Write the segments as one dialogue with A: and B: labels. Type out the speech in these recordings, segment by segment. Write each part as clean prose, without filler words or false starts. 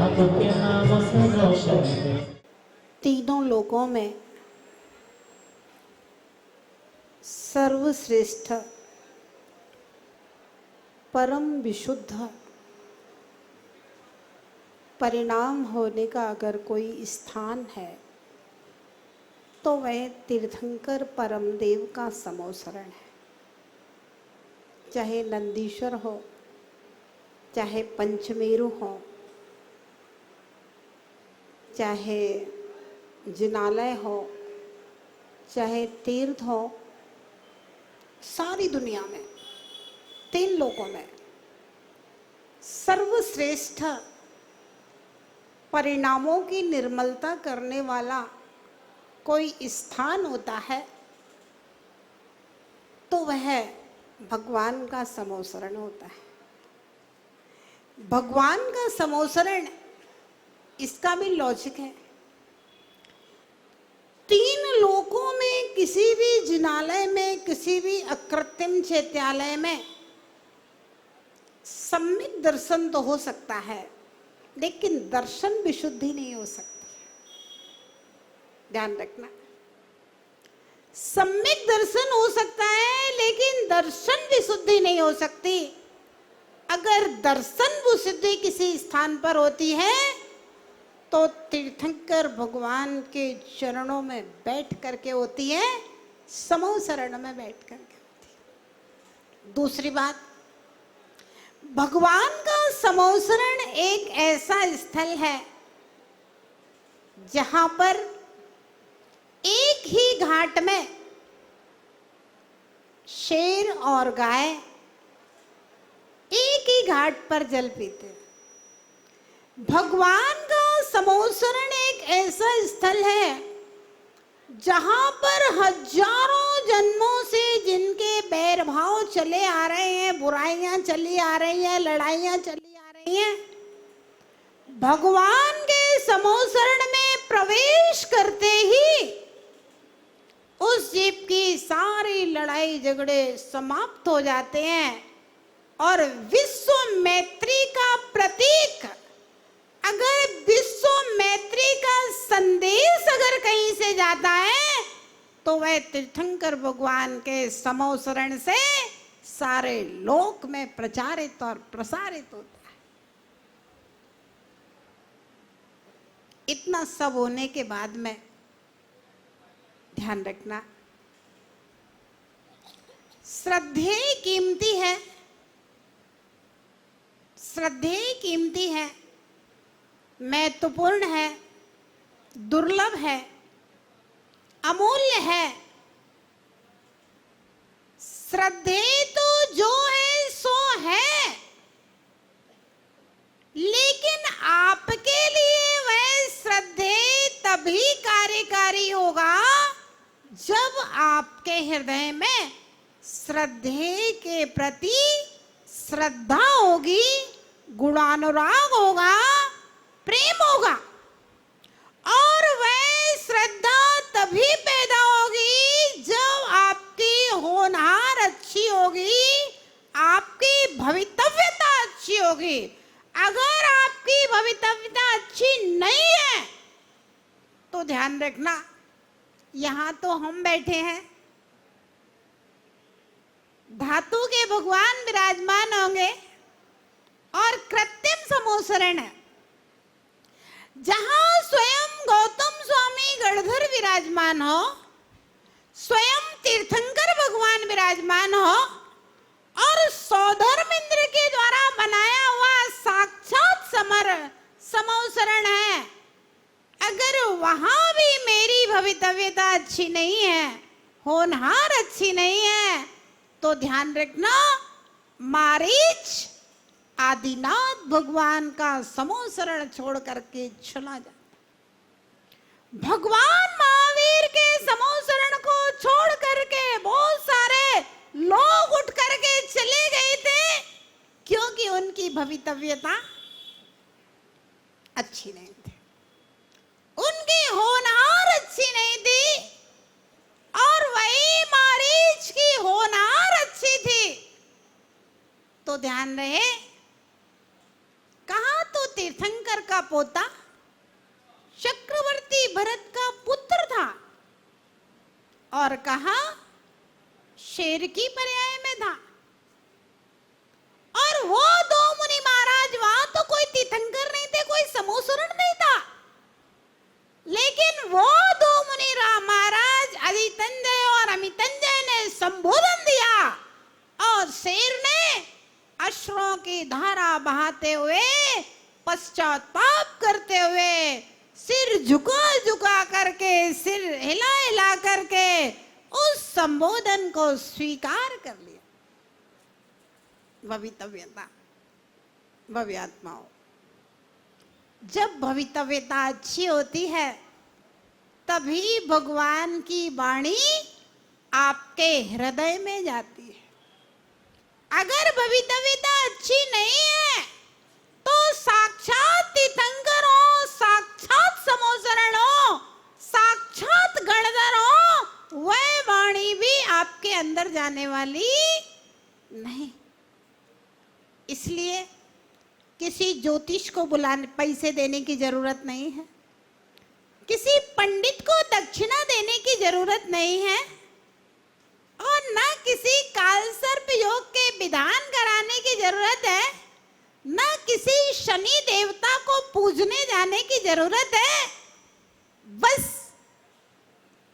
A: आपके नाम से रोशन है।
B: तीनों लोकों में सर्वश्रेष्ठ परम विशुद्ध परिणाम होने का अगर कोई स्थान है तो वह तीर्थंकर परमदेव का समोसरण है। चाहे नंदीश्वर हो, चाहे पंचमेरु हो, चाहे जिनालय हो, चाहे तीर्थ हो, सारी दुनिया में, तीन लोकों में सर्वश्रेष्ठ परिणामों की निर्मलता करने वाला कोई स्थान होता है तो वह भगवान का समोसरण होता है। भगवान का समोसरण, इसका भी लॉजिक है। तीन लोकों में किसी भी जिनालय में, किसी भी अकृत्रिम चैत्यालय में सम्यक दर्शन तो हो सकता है, लेकिन दर्शन विशुद्धि नहीं हो सकती। ध्यान रखना, सम्यक दर्शन हो सकता है लेकिन दर्शन विशुद्धि नहीं हो सकती। अगर दर्शन विशुद्धि किसी स्थान पर होती है तो तीर्थंकर भगवान के चरणों में बैठ करके होती है, समोसरण में बैठ करके होती है। दूसरी बात, भगवान का समोसरण एक ऐसा स्थल है जहां पर एक ही घाट में शेर और गाय एक ही घाट पर जल पीते। भगवान का समोसरण एक ऐसा स्थल है जहां पर हजारों जन्मों से जिनके बैर भाव चले आ रहे हैं, बुराइयां चली आ रही हैं, लड़ाइयां चली आ रही हैं, भगवान के समोसरण में प्रवेश करते ही उस जीव की सारी लड़ाई झगड़े समाप्त हो जाते हैं और विश्व मैत्री का प्रतीक, अगर विश्व मैत्री का संदेश अगर कहीं से जाता है तो वह तीर्थंकर भगवान के समोसरण से सारे लोक में प्रचारित और प्रसारित होता है। इतना सब होने के बाद में ध्यान रखना, श्रद्धेय कीमती है, श्रद्धेय कीमती है, महत्वपूर्ण है, दुर्लभ है, अमूल्य है। श्रद्धेय तो जो है सो है, लेकिन आपके लिए वह श्रद्धेय तभी कार्यकारी होगा जब आपके हृदय में श्रद्धेय के प्रति श्रद्धा होगी, गुणानुराग होगा, प्रेम होगा। और वह श्रद्धा तभी पैदा होगी जब आपकी होनहार अच्छी होगी, आपकी भवितव्यता अच्छी होगी। अगर आपकी भवितव्यता अच्छी नहीं है तो ध्यान रखना, यहां तो हम बैठे हैं, धातु के भगवान विराजमान होंगे और कृत्रिम समोसरण है जहां स्वयं गौतम स्वामी गणधर विराजमान हो, स्वयं तीर्थंकर भगवान विराजमान हो और सौधर्म इंद्र के द्वारा बनाया हुआ साक्षात समोसरण है। अगर वहां भी मेरी भवितव्यता अच्छी नहीं है, होनहार अच्छी नहीं है, तो ध्यान रखना, मारीच आदिनाथ भगवान का समोसरण छोड़ करके चला जाता। भगवान महावीर के समोसरण को छोड़ करके बहुत सारे लोग उठ करके चले गए थे, क्योंकि उनकी भवितव्यता अच्छी नहीं थी, उनकी होनहार अच्छी नहीं थी, और वही मारीच की होनहार अच्छी थी। तो ध्यान रहे, कहा तो तीर्थंकर का पोता चक्रवर्ती भरत का पुत्र था और कहा शेर की पर्याय में था। और वो दो मुनि महाराज वहां तो कोई तीर्थंकर नहीं थे, कोई समूसरण नहीं था, लेकिन वो दो मुनि महाराज अधितंजय और अमितंजय ने संबोधन दिया और शेर ने अश्रों की धारा बहाते हुए, पश्चाताप करते हुए, सिर झुका झुका करके, सिर हिला हिला करके उस संबोधन को स्वीकार कर लिया। भवितव्यता, भव्यात्माओं, जब भवितव्यता अच्छी होती है तभी भगवान की वाणी आपके हृदय में जाती है। अगर भवितव्यता अच्छी नहीं है तो साक्षात तीर्थंकर हो, साक्षात समोसरण हो, साक्षात गणधर हो, वह वाणी भी आपके अंदर जाने वाली नहीं। इसलिए किसी ज्योतिष को बुलाने पैसे देने की जरूरत नहीं है, किसी पंडित को दक्षिणा देने की जरूरत नहीं है, और न किसी कालसर्प योग के विधान कराने की जरूरत है, न किसी शनि देवता को पूजने जाने की जरूरत है। बस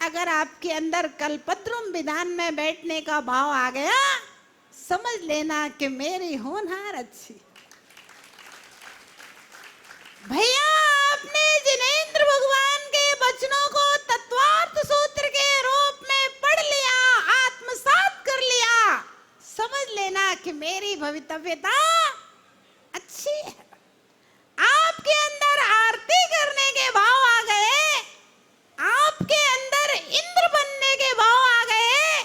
B: अगर आपके अंदर कल्पद्रुम विधान में बैठने का भाव आ गया, समझ लेना कि मेरी होनहार अच्छी। भैया, आपने जिनेंद्र भगवान के वचनों को तत्वार्थ सूत्र के रूप में पढ़ लिया, आत्मसात कर लिया, समझ लेना कि मेरी भवितव्यता अच्छी है। आपके अंदर आरती करने के भाव आ गए, आपके अंदर इंद्र बनने के भाव आ गए,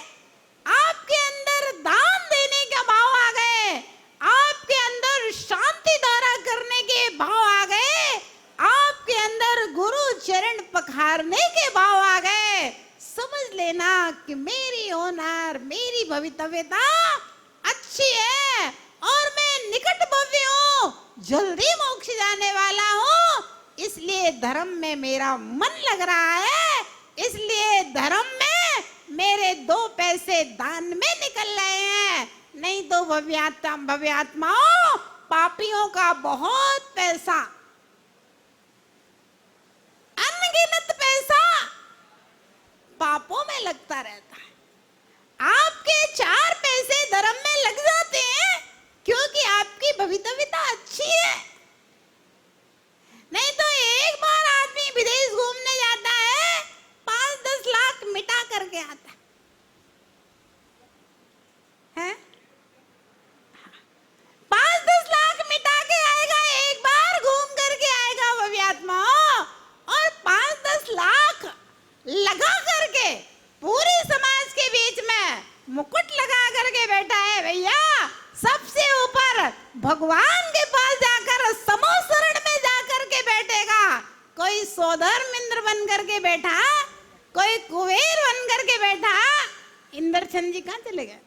B: आपके अंदर दान देने का भाव आ गए, आपके अंदर शांति धारा करने के भाव आ गए, आपके अंदर गुरु चरण पखारने के भाव आ गए, समझ लेना कि मेरी होनहार, मेरी भवितव्यता अच्छी है और मैं निकट भव्य हूँ, जल्दी मोक्ष जाने वाला हूँ। इसलिए धर्म में मेरा मन लग रहा है, इसलिए धर्म में मेरे 2 पैसे दान में निकल रहे हैं, नहीं तो भव्यात्माओं, पापियों का बहुत पैसा, अनगिनत पैसा पापों में लगता रहता है। आपके 4 पैसे धर्म में लग जाते हैं क्योंकि आपकी भवितव्यता अच्छी है। नहीं तो एक बार आदमी विदेश घूमने जाता है, 5-10 लाख मिटा करके आता है, 5-10 लाख मिटा के आएगा, एक बार घूम करके आएगा भव्यात्मा, और 5-10 लाख लगा करके पूरे समाज के बीच में मुकुट लगा करके बैठा है। भैया, सबसे ऊपर भगवान के पास जाकर समोसरण में जाकर के बैठेगा। कोई सोधर्म इंद्र बन करके बैठा, कोई कुबेर बन करके बैठा, इंद्रचंद जी कहाँ चले गए,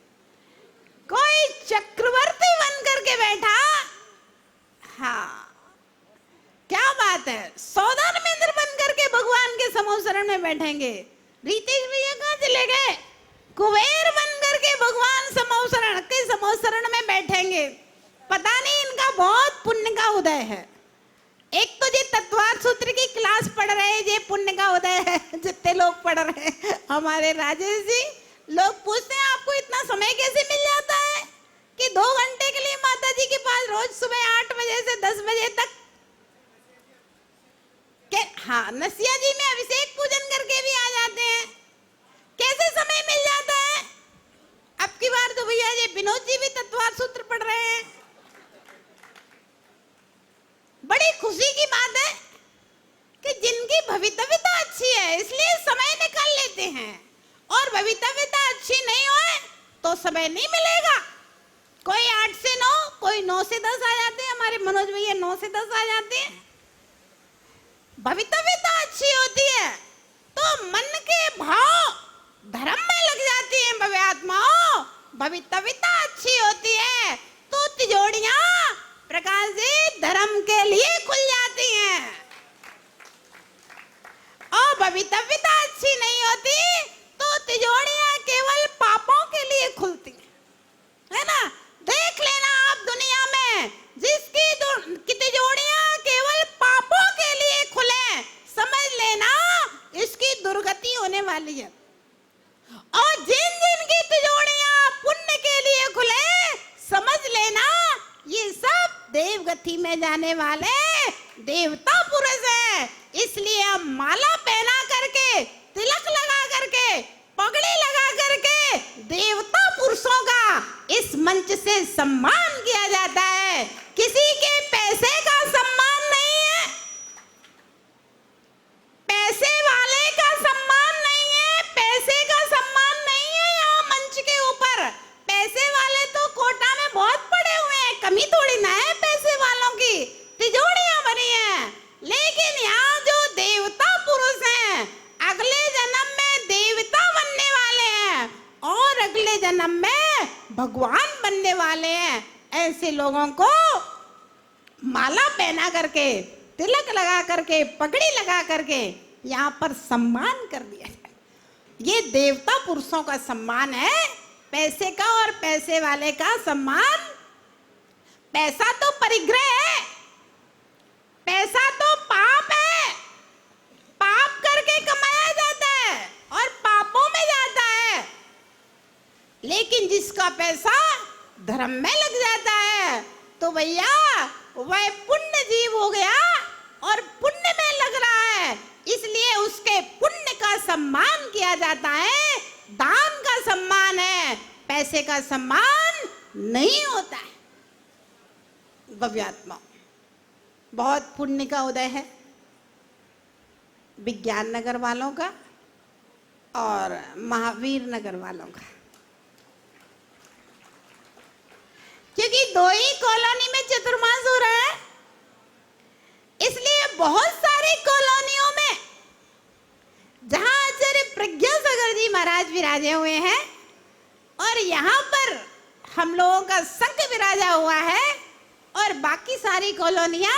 B: कोई चक्रवर्ती बन करके बैठा। हाँ, क्या बात है, सोधर्म इंद्र बन करके भगवान के समोसरण में बैठेंगे। रितेश भैया कहाँ चले गए, कुबेर बन करके भगवान समोसरण में बैठेंगे। पता नहीं इनका बहुत पुण्य का उदय है। एक तो ये तत्वार्थ सूत्र की क्लास पढ़ रहे हैं, ये पुण्य का उदय है। जितने लोग पढ़ रहे हैं, हमारे राजेश जी, लोग पूछते हैं आपको इतना समय कैसे मिल जाता है कि 2 घंटे के लिए माता जी के पास रोज सुबह 8 बजे से 10 बजे तक के, हाँ, नसिया जी में अभिषेक पूजन करके भी आ जाते हैं। कैसे समय मिल जाता है? अब की बार तो भैया ये विनोद जी भी तत्वार्थ सूत्र पढ़ रहे हैं। बड़ी खुशी की बात है कि जिनकी भवितव्यता अच्छी है इसलिए समय निकाल लेते हैं, और भवितव्यता अच्छी नहीं होए तो समय नहीं मिलेगा। कोई 8 से 9, कोई 9 से 10 आ जाते हैं। हमारे मनोज भैया 9 से 10 आ जाते हैं। भवितव्यता अच्छी होती है तो मन के भाव धर्म में लग जाती हैं। भव्यात्माओं, भवितव्यता अच्छी होती है तो तिजोड़ियां प्रकाश जी धर्म के लिए खुल जाती होती हैं और भवितव्यता अच्छी नहीं होती तो तिजोरियां केवल पापों के लिए खुलती है ना। देख लेना आप दुनिया में जिसकी तिजोरियां केवल पापों के लिए खुले, समझ लेना इसकी दुर्गति होने वाली है। और जिन जिन की तिजोरियां पुण्य के लिए खुले, समझ लेना ये सब देवगति में जाने वाले देवता पुरुष हैं। इसलिए हम माला पहना करके, तिलक लगा करके, पगड़ी लगा करके देवता पुरुषों का इस मंच से सम्मान किया जाता है। किसी के पैसे का सम्मान नहीं है, पैसे वाले का सम्मान नहीं है, पैसे का सम्मान नहीं है यहाँ मंच के ऊपर। पैसे वाले तो कोटा में बहुत पड़े हुए हैं, कमी थोड़ी ना है पैसे वालों की, तिजोरियां भरी हैं। लेकिन यहाँ जो देवता पुरुष हैं अगले जन्म में देवता बनने वाले हैं और अगले जन्म में भगवान बनने वाले हैं, ऐसे लोगों को माला पहना करके, तिलक लगा करके, पगड़ी लगा करके यहाँ पर सम्मान कर दिया जाए। ये देवता पुरुषों का सम्मान है, पैसे का और पैसे वाले का सम्मान। पैसा तो परिग्रह है, पैसा तो पाप है, पाप करके कमाया जाता है और पापों में जाता है। लेकिन जिसका पैसा धर्म में लग जाता है तो भैया वह पुण्य जीव हो गया और पुण्य में लग रहा है, इसलिए उसके पुण्य का सम्मान किया जाता है। दान का सम्मान है, पैसे का सम्मान नहीं होता है। भव्यात्मा बहुत पुण्य का उदय है विज्ञान नगर वालों का और महावीर नगर वालों का, क्योंकि दो ही कॉलोनी में चतुर्मास हो रहा है। इसलिए बहुत सारी कॉलोनियों में जहां आचार्य प्रज्ञा सागर जी महाराज विराजे हुए हैं और यहाँ पर हम लोगों का संघ विराजा हुआ है और बाकी सारी कॉलोनियां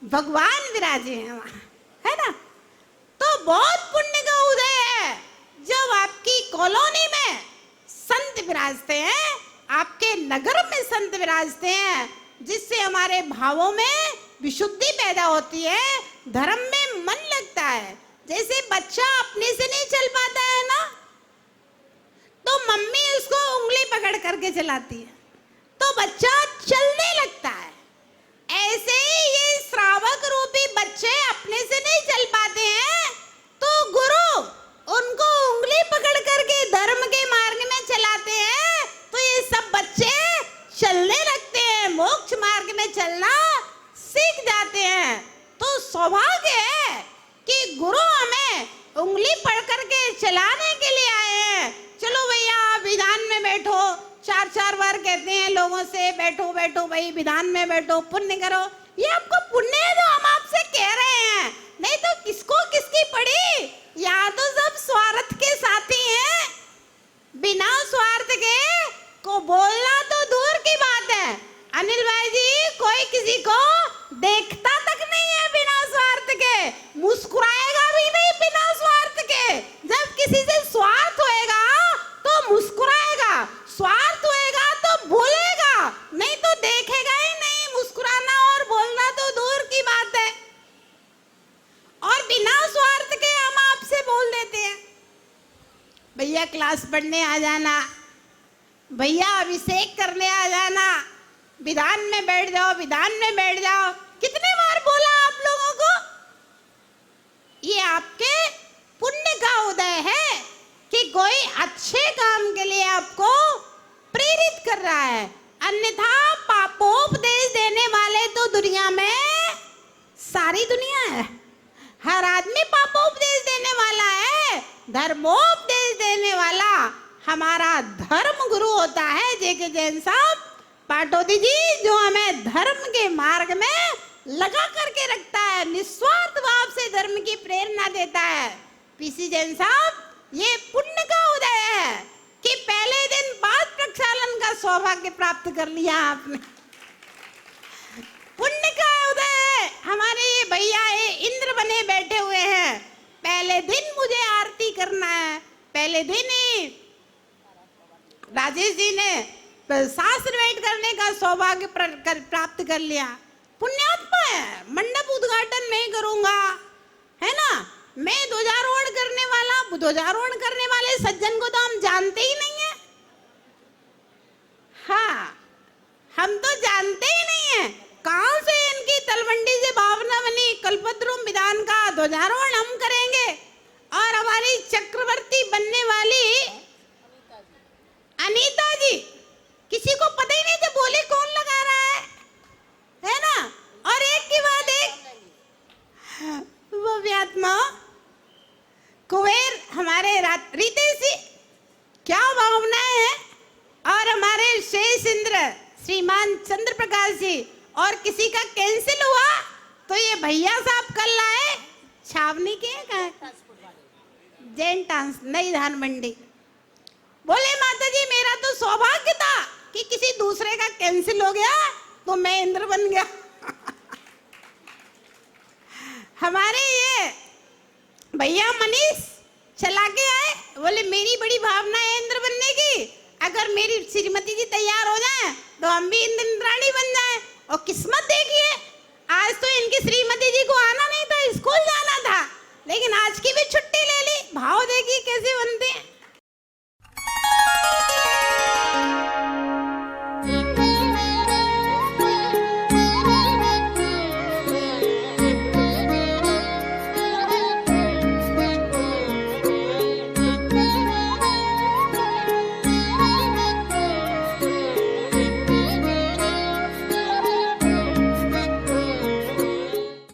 B: भगवान विराजे हैं वहां, है ना। तो बहुत पुण्य का उदय है जब आपकी कॉलोनी में संत विराजते हैं, आपके नगर में संत विराजते हैं, जिससे हमारे भावों में विशुद्धि पैदा होती है, धर्म में मन लगता है। जैसे बच्चा अपने से नहीं चल पाता है ना, तो मम्मी उसको उंगली पकड़ करके चलाती है तो बच्चा चलने लगता है। ऐसे ही ये श्रावक रूपी बच्चे अपने से नहीं चल पाते हैं तो गुरु उनको उंगली पकड़ करके धर्म के मार्ग में चलाते हैं, तो ये सब बच्चे चलने लगते हैं, मोक्ष मार्ग में चलना सीख जाते हैं। तो सौभाग्य है कि गुरु हमें उंगली पकड़ करके चलाने के लिए आए हैं। चलो भैया आप विधान में बैठो, 4-4 बार कहते हैं लोगों से बैठो बैठो भाई विधान में बैठो, पुण्य करो। ये आपको पुण्य है जो हम आपसे कह रहे हैं, नहीं तो किसको किसकी पड़ी। यहाँ तो सब स्वार्थ के साथी हैं, बिना स्वार्थ के को बोलना तो दूर की बात है। अनिल भाई जी कोई किसी को देखता तक नहीं है बिना स्वार्थ के, मुस्कुराएगा भी नहीं बिना स्वार्थ के। जब किसी से स्वार्थ होएगा तो मुस्कुराएगा, स्वार्थ होएगा तो बोलेगा, नहीं तो देखेगा ही नहीं। मुस्कुराना और बोलना तो दूर की बात है। और बिना स्वार्थ के हम आपसे बोल देते हैं भैया क्लास पढ़ने आ जाना, भैया अभिषेक करने आ जाना, विधान में बैठ जाओ, विधान में बैठ जाओ। कितने बार बोला आप लोगों को? ये आपके पुण्य का उदय है कि कोई अच्छे काम के लिए आपको प्रेरित कर रहा है। अन्यथा पापोपदेश देने वाले तो दुनिया में सारी दुनिया है, हर आदमी पापोपदेश देने वाला है। धर्मोपदेश देने वाला हमारा धर्म गुरु होता है जेके जैन साहब पाटोदी जी, जो हमें धर्म के मार्ग में लगा करके रखता है, निस्वार्थ भाव से धर्म की प्रेरणा देता है। पीसी जैन साहब ये पुण्य का उदय है कि पहले दिन पाद प्रक्षालन का सौभाग्य प्राप्त कर लिया आपने। पुण्य का उदय पहले दिन मुझे आरती करना है। पहले दिन ही राजेश जी ने शास्त्रवेद करने का सौभाग्य प्राप्त कर लिया। पुण्यात्मा है, मंडप उद्घाटन नहीं करूंगा, है ना। मैं ध्वजारोहण करने वाले सज्जन को तो हम जानते ही नहीं है। हाँ, हम तो जानते ही नहीं है कहां से इनकी तलवंडी से भावना बनी। कल्पद्रुम विधान का ध्वजारोहण हम करेंगे और हमारी चक्रवर्ती बनने वाली अनीता जी, किसी को पता ही नहीं था बोले कौन लगा रहा है ना। और एक के बाद एक वो व्यात्मा कुबेर हमारे रितेश जी, क्या भावना है। और हमारे शेष इंद्र श्रीमान चंद्र प्रकाश जी, और किसी का कैंसिल हुआ तो ये भैया साहब कल आए छावनी के जैन टांस नई धान मंडी। बोले माता जी मेरा तो सौभाग्य था कि किसी दूसरे का कैंसिल हो गया तो मैं इंद्र बन गया। हमारे ये भैया मनीष चला के आए, बोले मेरी बड़ी भावना है इंद्र बनने की, अगर मेरी श्रीमती जी तैयार हो जाए तो हम भी इंद्राणी बन जाए। और किस्मत देखिए, आज तो इनकी श्रीमती जी